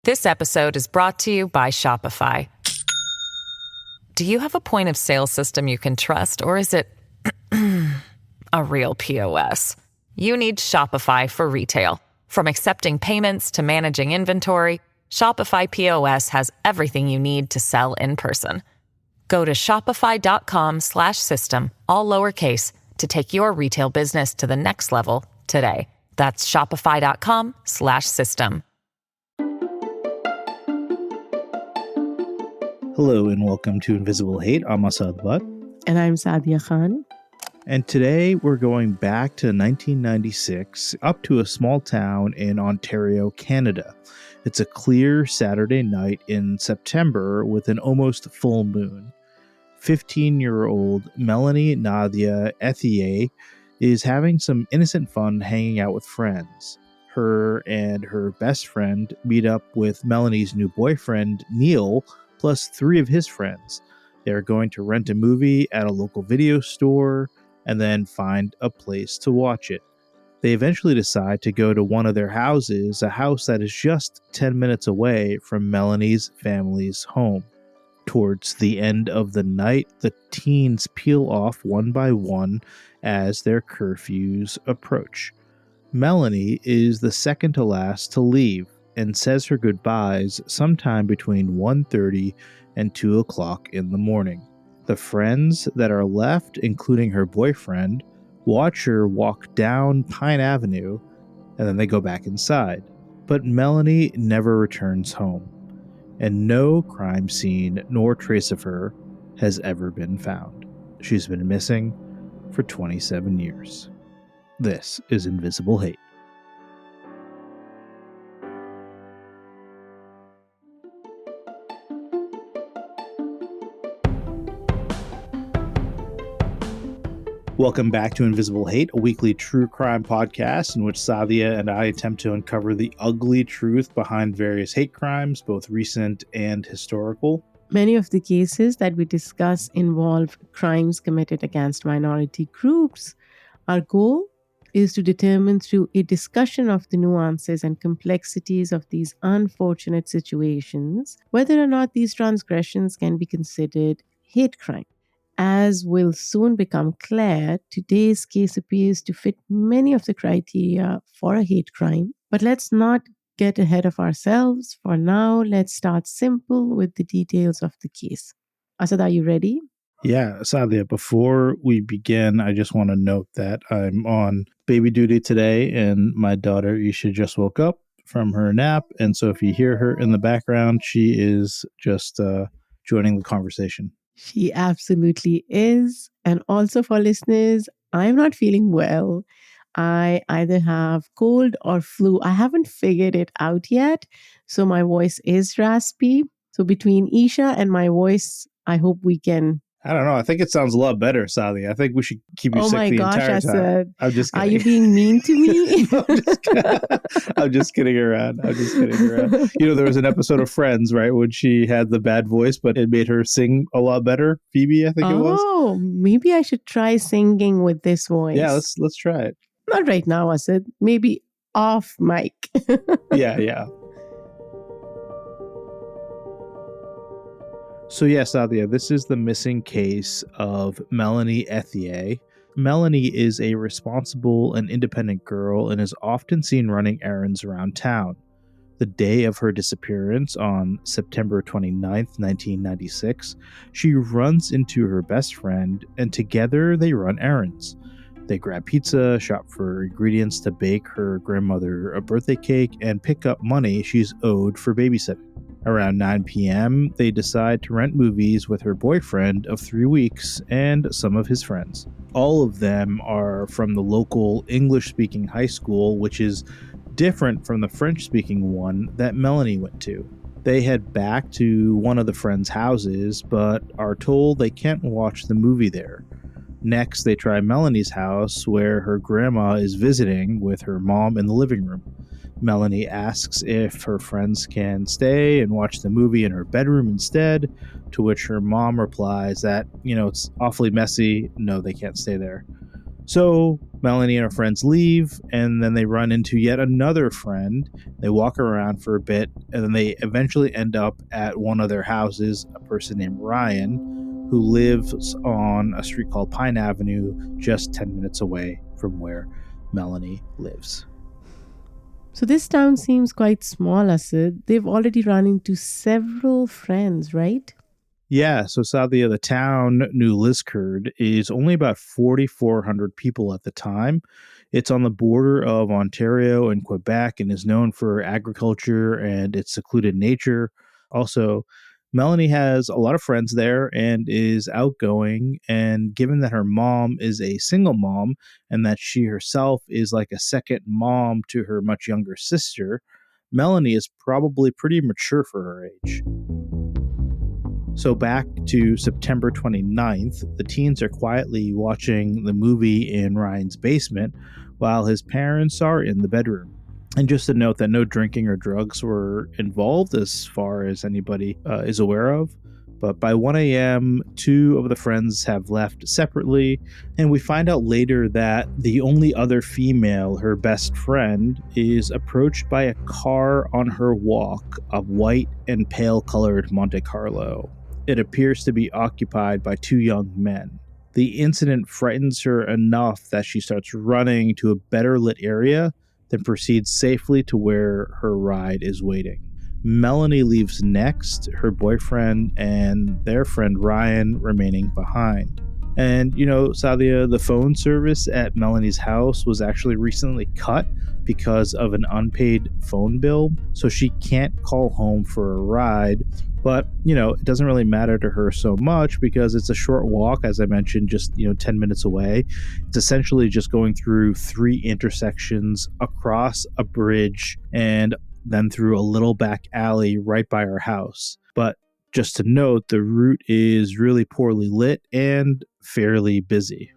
This episode is brought to you by Shopify. Do you have a point of sale system you can trust, or is it a real POS? You need Shopify for retail. From accepting payments to managing inventory, Shopify POS has everything you need to sell in person. Go to shopify.com/system, all lowercase, to take your retail business to the next level today. That's shopify.com/system. Hello and welcome to Invisible Hate. I'm Asad. And I'm Saadia Khan. And today we're going back to 1996, up to a small town in Ontario, Canada. It's a clear Saturday night in September with an almost full moon. 15-year-old Melanie Ethier is having some innocent fun hanging out with friends. Her and her best friend meet up with Melanie's new boyfriend, Neil, plus 3 of his friends. They're going to rent a movie at a local video store and then find a place to watch it. They eventually decide to go to one of their houses, a house that is just 10 minutes away from Melanie's family's home. Towards the end of the night, the teens peel off one by one as their curfews approach. Melanie is the second to last to leave and says her goodbyes sometime between 1:30 and 2 o'clock in the morning. The friends that are left, including her boyfriend, watch her walk down Pine Avenue, and then they go back inside. But Melanie never returns home, and no crime scene nor trace of her has ever been found. She's been missing for 27 years. This is Invisible Hate. Welcome back to Invisible Hate, a weekly true crime podcast in which Saadia and I attempt to uncover the ugly truth behind various hate crimes, both recent and historical. Many of the cases that we discuss involve crimes committed against minority groups. Our goal is to determine through a discussion of the nuances and complexities of these unfortunate situations whether or not these transgressions can be considered hate crime. As will soon become clear, today's case appears to fit many of the criteria for a hate crime. But let's not get ahead of ourselves. For now, let's start simple with the details of the case. Asad, are you ready? Yeah, Saadia, before we begin, I just want to note that I'm on baby duty today, and my daughter Isha just woke up from her nap. And so if you hear her in the background, she is just joining the conversation. She absolutely is. And also for listeners, I'm not feeling well. I either have cold or flu. I haven't figured it out yet. So my voice is raspy. So between Isha and my voice, I hope we can... I don't know. I think it sounds a lot better, Saadia. I think we should keep you sick the entire time. I'm just kidding. Are you being mean to me? I'm just kidding around. You know, there was an episode of Friends, right, when she had the bad voice, but it made her sing a lot better. Phoebe, I think it was. Oh, maybe I should try singing with this voice. Yeah, let's try it. Not right now, Asad. Maybe off mic. Yeah. So yes, Saadia, this is the missing case of Melanie Ethier. Melanie is a responsible and independent girl and is often seen running errands around town. The day of her disappearance, on September 29th, 1996, she runs into her best friend, and together they run errands. They grab pizza, shop for ingredients to bake her grandmother a birthday cake, and pick up money she's owed for babysitting. Around 9 p.m., they decide to rent movies with her boyfriend of 3 weeks and some of his friends. All of them are from the local English-speaking high school, which is different from the French-speaking one that Melanie went to. They head back to one of the friends' houses, but are told they can't watch the movie there. Next, they try Melanie's house, where her grandma is visiting with her mom in the living room. Melanie asks if her friends can stay and watch the movie in her bedroom instead, to which her mom replies that, it's awfully messy. No, they can't stay there. So Melanie and her friends leave, and then they run into yet another friend. They walk around for a bit, and then they eventually end up at one of their houses, a person named Ryan, who lives on a street called Pine Avenue, just 10 minutes away from where Melanie lives. So this town seems quite small, Asad. They've already run into several friends, right? Yeah, so Saadia, the town, New Liskeard, is only about 4,400 people at the time. It's on the border of Ontario and Quebec and is known for agriculture and its secluded nature. Also, Melanie has a lot of friends there and is outgoing. And given that her mom is a single mom and that she herself is like a second mom to her much younger sister, Melanie is probably pretty mature for her age. So back to September 29th, the teens are quietly watching the movie in Ryan's basement while his parents are in the bedroom. And just to note that no drinking or drugs were involved as far as anybody is aware of. But by 1 a.m., two of the friends have left separately, and we find out later that the only other female, her best friend, is approached by a car on her walk of white and pale colored Monte Carlo. It appears to be occupied by two young men. The incident frightens her enough that she starts running to a better lit area, then proceeds safely to where her ride is waiting. Melanie leaves next, her boyfriend and their friend Ryan remaining behind. And, Saadia, the phone service at Melanie's house was actually recently cut because of an unpaid phone bill, so she can't call home for a ride. But, it doesn't really matter to her so much because it's a short walk, as I mentioned, just, 10 minutes away. It's essentially just going through 3 intersections, across a bridge, and then through a little back alley right by our house. But just to note, the route is really poorly lit and fairly busy.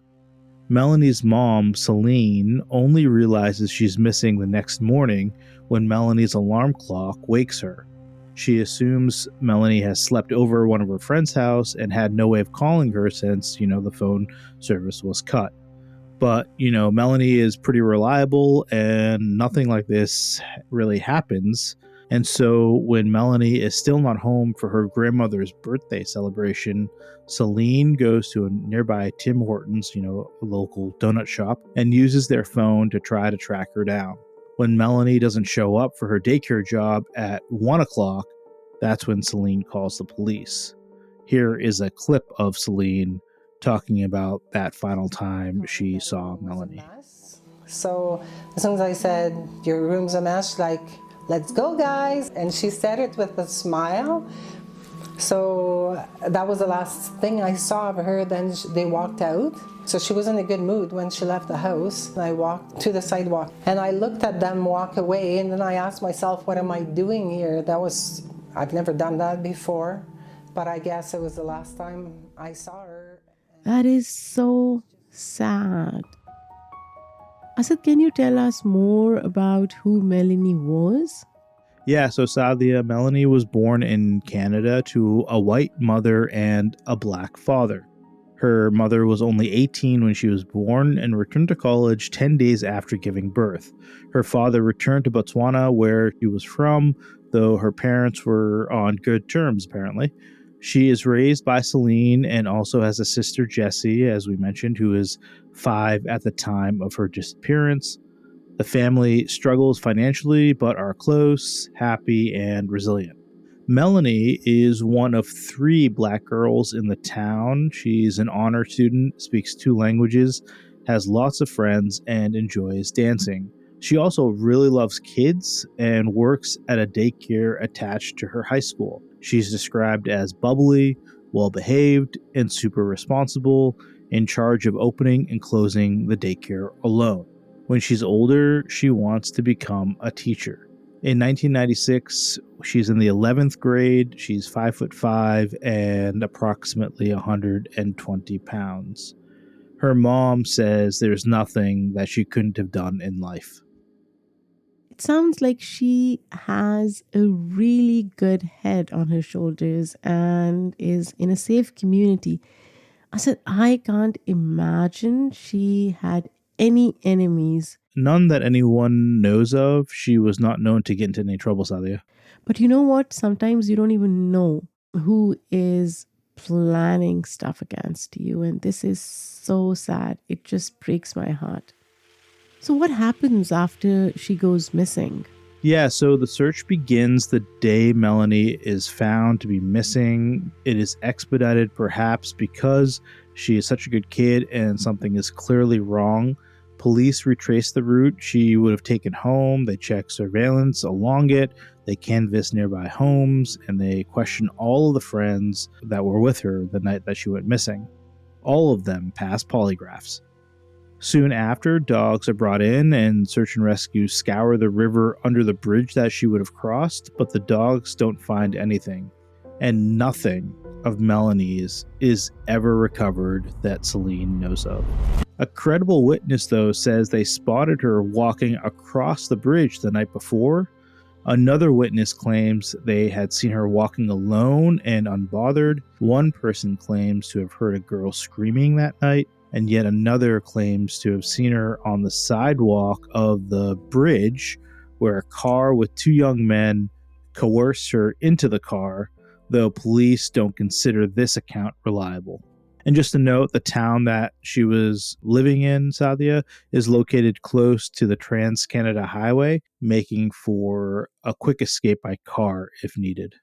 Melanie's mom, Celine, only realizes she's missing the next morning when Melanie's alarm clock wakes her. She assumes Melanie has slept over at one of her friend's house and had no way of calling her since, the phone service was cut. But, Melanie is pretty reliable and nothing like this really happens. And so when Melanie is still not home for her grandmother's birthday celebration, Celine goes to a nearby Tim Hortons, a local donut shop, and uses their phone to try to track her down. When Melanie doesn't show up for her daycare job at 1 o'clock, that's when Celine calls the police. Here is a clip of Celine talking about that final time she saw Melanie. So as soon as I said, "Your room's a mess," like, "Let's go, guys." And she said it with a smile. So that was the last thing I saw of her. Then they walked out. So she was in a good mood when she left the house. I walked to the sidewalk and I looked at them walk away, and then I asked myself, what am I doing here? I've never done that before, but I guess it was the last time I saw her. That is so sad. Asad, can you tell us more about who Melanie was? Yeah, so Saadia, Melanie was born in Canada to a white mother and a black father. Her mother was only 18 when she was born and returned to college 10 days after giving birth. Her father returned to Botswana, where he was from, though her parents were on good terms, apparently. She is raised by Celine and also has a sister, Jessie, as we mentioned, who is 5 at the time of her disappearance. The family struggles financially, but are close, happy, and resilient. Melanie is one of 3 black girls in the town. She's an honor student, speaks 2 languages, has lots of friends, and enjoys dancing. She also really loves kids and works at a daycare attached to her high school. She's described as bubbly, well-behaved, and super responsible, in charge of opening and closing the daycare alone. When she's older, she wants to become a teacher. In 1996, she's in the 11th grade. She's 5'5" and approximately 120 pounds. Her mom says there's nothing that she couldn't have done in life. It sounds like she has a really good head on her shoulders and is in a safe community. I said, I can't imagine she had any enemies. None that anyone knows of. She was not known to get into any trouble, Saadia. But you know what? Sometimes you don't even know who is planning stuff against you. And this is so sad. It just breaks my heart. So, what happens after she goes missing? Yeah, so the search begins the day Melanie is found to be missing. It is expedited perhaps because she is such a good kid and something is clearly wrong. Police retrace the route she would have taken home. They check surveillance along it. They canvass nearby homes and they question all of the friends that were with her the night that she went missing. All of them pass polygraphs. Soon after, dogs are brought in and search and rescue scour the river under the bridge that she would have crossed, but the dogs don't find anything. And nothing of Melanie's is ever recovered that Celine knows of. A credible witness, though, says they spotted her walking across the bridge the night before. Another witness claims they had seen her walking alone and unbothered. One person claims to have heard a girl screaming that night. And yet another claims to have seen her on the sidewalk of the bridge where a car with two young men coerced her into the car, though police don't consider this account reliable. And just to note, the town that she was living in, Saadia, is located close to the Trans-Canada Highway, making for a quick escape by car if needed.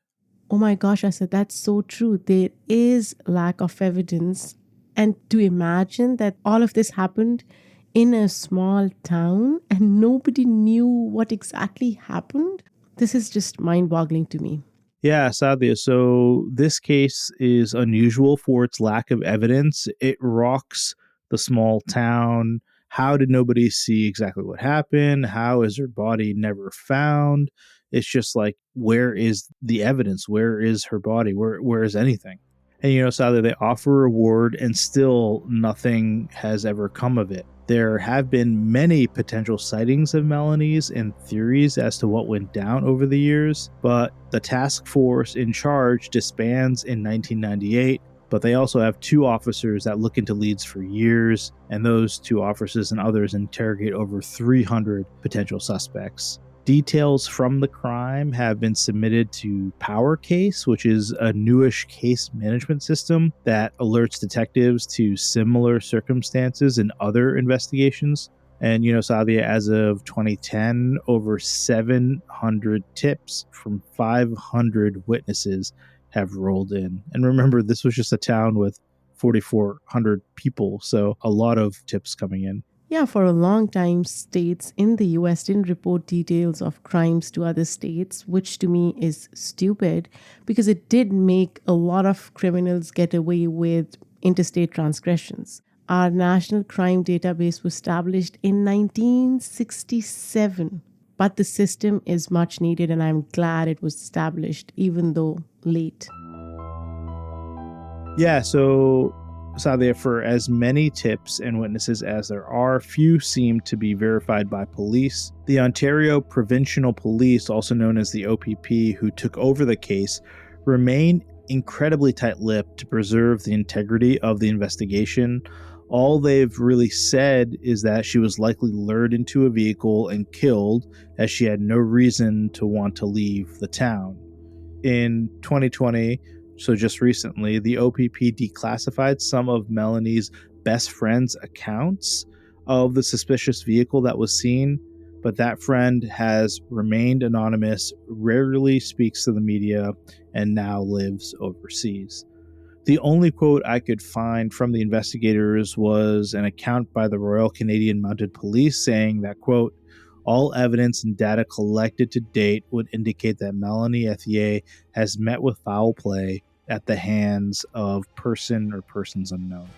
Oh my gosh, I said, that's so true. There is lack of evidence. And to imagine that all of this happened in a small town and nobody knew what exactly happened, this is just mind-boggling to me. Yeah, Saadia. So this case is unusual for its lack of evidence. It rocks the small town. How did nobody see exactly what happened? How is her body never found? It's just like, where is the evidence? Where is her body? Where is anything? And, Saadia, they offer a reward and still nothing has ever come of it. There have been many potential sightings of Melanie's and theories as to what went down over the years, but the task force in charge disbands in 1998. But they also have two officers that look into leads for years, and those two officers and others interrogate over 300 potential suspects. Details from the crime have been submitted to PowerCase, which is a newish case management system that alerts detectives to similar circumstances in other investigations. And, Saadia, as of 2010, over 700 tips from 500 witnesses have rolled in. And remember, this was just a town with 4,400 people, so a lot of tips coming in. Yeah, for a long time, states in the US didn't report details of crimes to other states, which to me is stupid because it did make a lot of criminals get away with interstate transgressions. Our national crime database was established in 1967, but the system is much needed and I'm glad it was established, even though late. Yeah, so Saadia, for as many tips and witnesses as there are, few seem to be verified by police. The Ontario Provincial Police, also known as the OPP, who took over the case, remain incredibly tight-lipped to preserve the integrity of the investigation. All they've really said is that she was likely lured into a vehicle and killed, as she had no reason to want to leave the town. In 2020, so just recently, the OPP declassified some of Melanie's best friend's accounts of the suspicious vehicle that was seen, but that friend has remained anonymous, rarely speaks to the media, and now lives overseas. The only quote I could find from the investigators was an account by the Royal Canadian Mounted Police saying that, quote, all evidence and data collected to date would indicate that Melanie Ethier has met with foul play at the hands of person or persons unknown.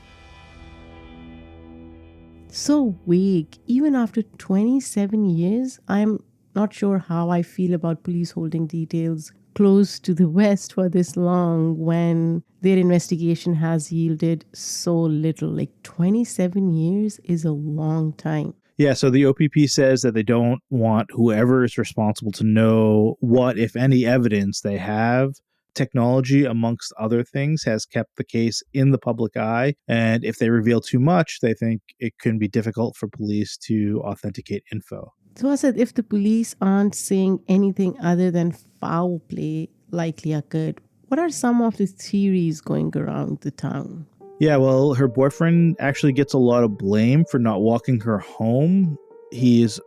So vague. Even after 27 years, I'm not sure how I feel about police holding details close to the West for this long when their investigation has yielded so little. Like 27 years is a long time. Yeah, so the OPP says that they don't want whoever is responsible to know what, if any, evidence they have Technology, amongst other things, has kept the case in the public eye, and if they reveal too much, they think it can be difficult for police to authenticate info. So I said, if the police aren't saying anything other than foul play likely occurred, what are some of the theories going around the town? Yeah, well, her boyfriend actually gets a lot of blame for not walking her home. He is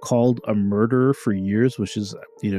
called a murderer for years, which is,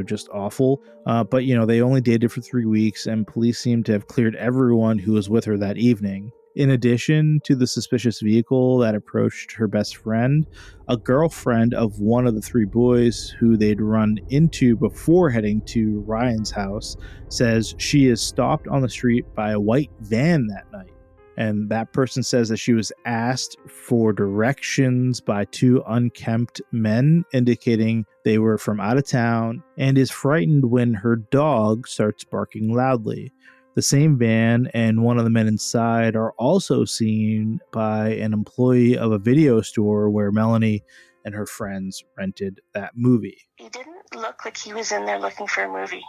just awful. But, they only dated for 3 weeks, and police seem to have cleared everyone who was with her that evening. In addition to the suspicious vehicle that approached her best friend, a girlfriend of one of the 3 boys who they'd run into before heading to Ryan's house says she is stopped on the street by a white van that night. And that person says that she was asked for directions by 2 unkempt men, indicating they were from out of town, and is frightened when her dog starts barking loudly. The same van and one of the men inside are also seen by an employee of a video store where Melanie and her friends rented that movie. He didn't look like he was in there looking for a movie.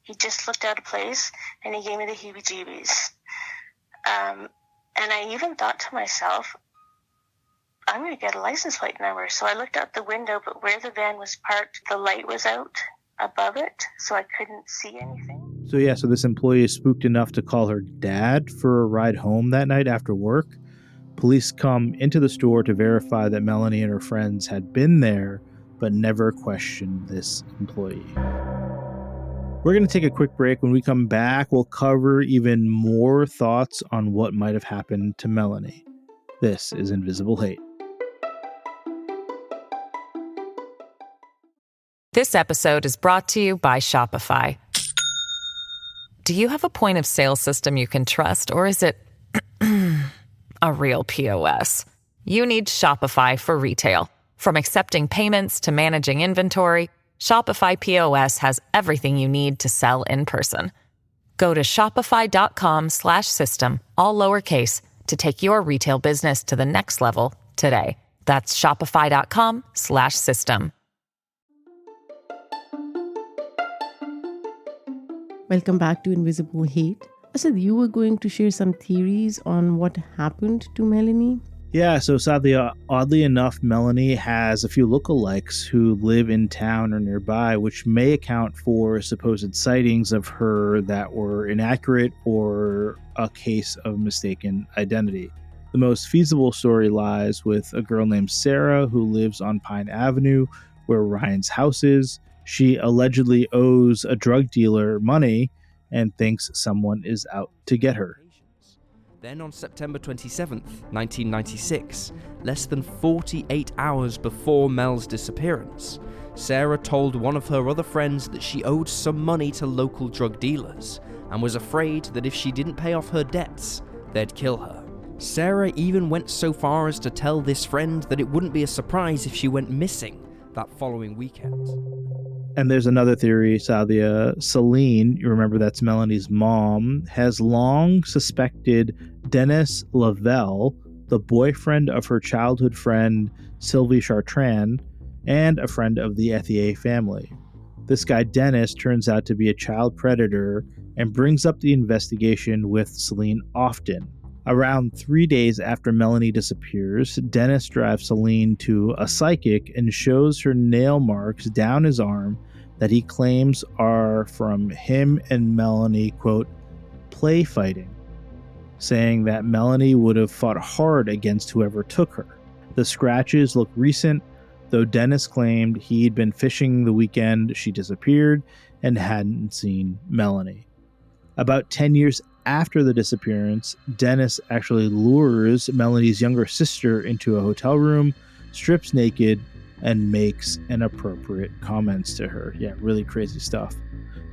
He just looked out of place, and he gave me the heebie-jeebies. And I even thought to myself, I'm going to get a license plate number. So I looked out the window, but where the van was parked, the light was out above it, so I couldn't see anything. So this employee is spooked enough to call her dad for a ride home that night after work. Police come into the store to verify that Melanie and her friends had been there, but never questioned this employee. We're going to take a quick break. When we come back, we'll cover even more thoughts on what might have happened to Melanie. This is Invisible Hate. This episode is brought to you by Shopify. Do you have a point of sale system you can trust, or is it a real POS? You need Shopify for retail. From accepting payments to managing inventory, Shopify POS has everything you need to sell in person. Go to shopify.com/system, all lowercase, to take your retail business to the next level today. That's shopify.com/system. Welcome back to Invisible Hate. Asad, you were going to share some theories on what happened to Melanie? Yeah, so Saadia, oddly enough, Melanie has a few lookalikes who live in town or nearby, which may account for supposed sightings of her that were inaccurate or a case of mistaken identity. The most feasible story lies with a girl named Sarah who lives on Pine Avenue, where Ryan's house is. She allegedly owes a drug dealer money and thinks someone is out to get her. Then on September 27th, 1996, less than 48 hours before Mel's disappearance, Sarah told one of her other friends that she owed some money to local drug dealers and was afraid that if she didn't pay off her debts, they'd kill her. Sarah even went so far as to tell this friend that it wouldn't be a surprise if she went missing that following weekend. And there's another theory, Saadia. Celine, you remember that's Melanie's mom, has long suspected Dennis Lavelle, the boyfriend of her childhood friend Sylvie Chartrand, and a friend of the Ethier family. This guy Dennis turns out to be a child predator and brings up the investigation with Celine often. Around 3 days after Melanie disappears, Dennis drives Celine to a psychic and shows her nail marks down his arm that he claims are from him and Melanie, quote, play fighting, saying that Melanie would have fought hard against whoever took her. The scratches look recent, though Dennis claimed he'd been fishing the weekend she disappeared and hadn't seen Melanie. About 10 years after the disappearance, Dennis actually lures Melanie's younger sister into a hotel room, strips naked, and makes inappropriate comments to her. Yeah, really crazy stuff.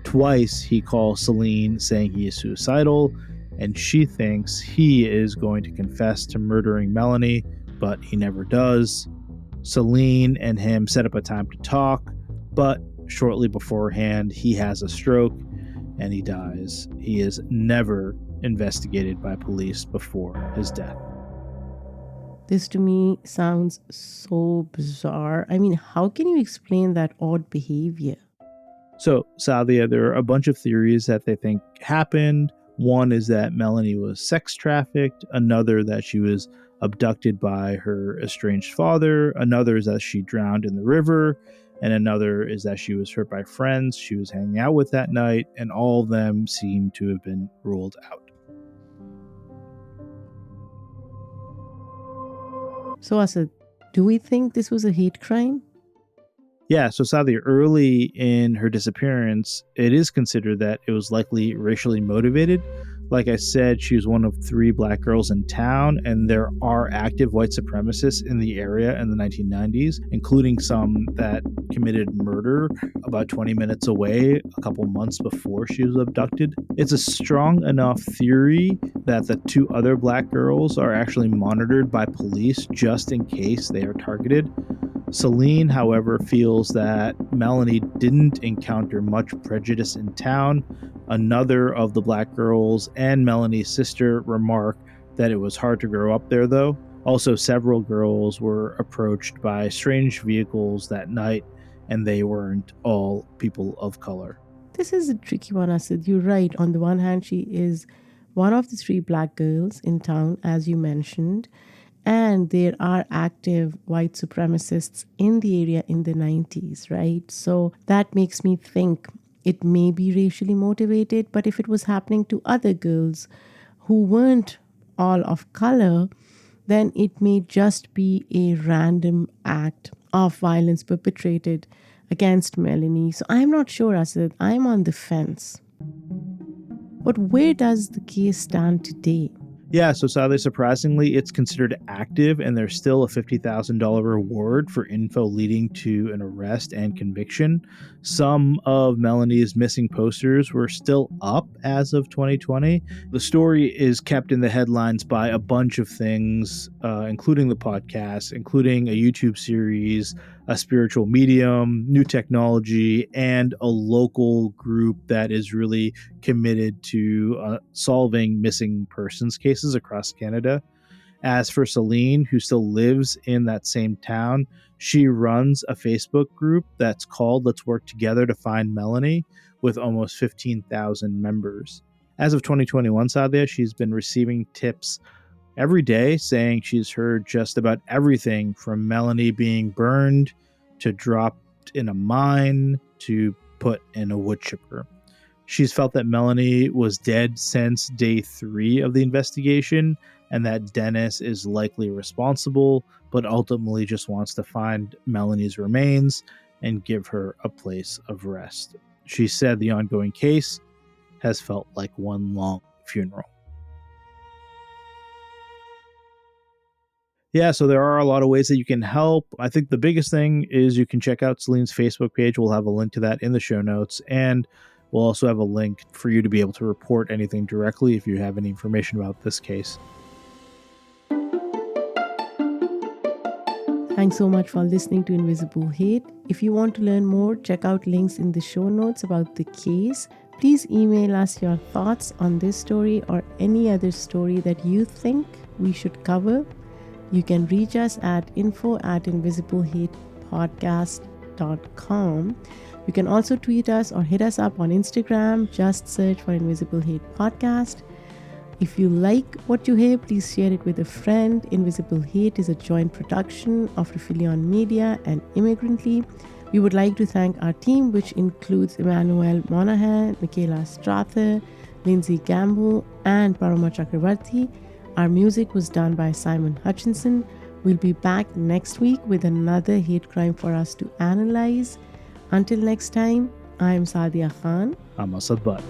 Twice he calls Celine saying he is suicidal, and she thinks he is going to confess to murdering Melanie, but he never does. Celine and him set up a time to talk, but shortly beforehand he has a stroke and he dies. He is never investigated by police before his death. This to me sounds so bizarre. I mean, how can you explain that odd behavior? So, Saadia, there are a bunch of theories that they think happened. One is that Melanie was sex trafficked. Another that she was abducted by her estranged father. Another is that she drowned in the river. And another is that she was hurt by friends she was hanging out with that night. And all of them seem to have been ruled out. So, Asad, do we think this was a hate crime? Yeah, so Saadia, early in her disappearance, it is considered that it was likely racially motivated. Like I said, she was one of 3 black girls in town, and there are active white supremacists in the area in the 1990s, including some that committed murder about 20 minutes away a couple months before she was abducted. It's a strong enough theory that the 2 other black girls are actually monitored by police just in case they are targeted. Celine, however, feels that Melanie didn't encounter much prejudice in town. Another of the black girls and Melanie's sister remark that it was hard to grow up there, though. Also, several girls were approached by strange vehicles that night, and they weren't all people of color. This is a tricky one, Asad. You're right. On the one hand, she is one of the 3 black girls in town, as you mentioned. And there are active white supremacists in the area in the 90s, right? So that makes me think it may be racially motivated, but if it was happening to other girls who weren't all of color, then it may just be a random act of violence perpetrated against Melanie. So I'm not sure, Asad. I'm on the fence. But where does the case stand today? Yeah, so Saadia, surprisingly, it's considered active, and there's still a $50,000 reward for info leading to an arrest and conviction. Some of Melanie's missing posters were still up as of 2020. The story is kept in the headlines by a bunch of things, including the podcast, including a YouTube series, a spiritual medium, new technology, and a local group that is really committed to solving missing persons cases across Canada. As for Celine, who still lives in that same town, she runs a Facebook group that's called Let's Work Together to Find Melanie, with almost 15,000 members. As of 2021, Saadia, she's been receiving tips every day saying she's heard just about everything from Melanie being burned to dropped in a mine to put in a wood chipper. She's felt that Melanie was dead since day 3 of the investigation, and that Dennis is likely responsible, but ultimately just wants to find Melanie's remains and give her a place of rest. She said the ongoing case has felt like one long funeral. Yeah, so there are a lot of ways that you can help. I think the biggest thing is you can check out Celine's Facebook page. We'll have a link to that in the show notes. And we'll also have a link for you to be able to report anything directly if you have any information about this case. Thanks so much for listening to Invisible Hate. If you want to learn more, check out links in the show notes about the case. Please email us your thoughts on this story or any other story that you think we should cover. You can reach us at info@invisiblehatepodcast.com. You can also tweet us or hit us up on Instagram. Just search for Invisible Hate Podcast. If you like what you hear, please share it with a friend. Invisible Hate is a joint production of Refilion Media and Immigrantly. We would like to thank our team, which includes Emmanuel Monahan, Michaela Strather, Lindsay Gamble, and Parama Chakravarti. Our music was done by Simon Hutchinson. We'll be back next week with another hate crime for us to analyze. Until next time, I'm Saadia Khan. I'm Asad Butt.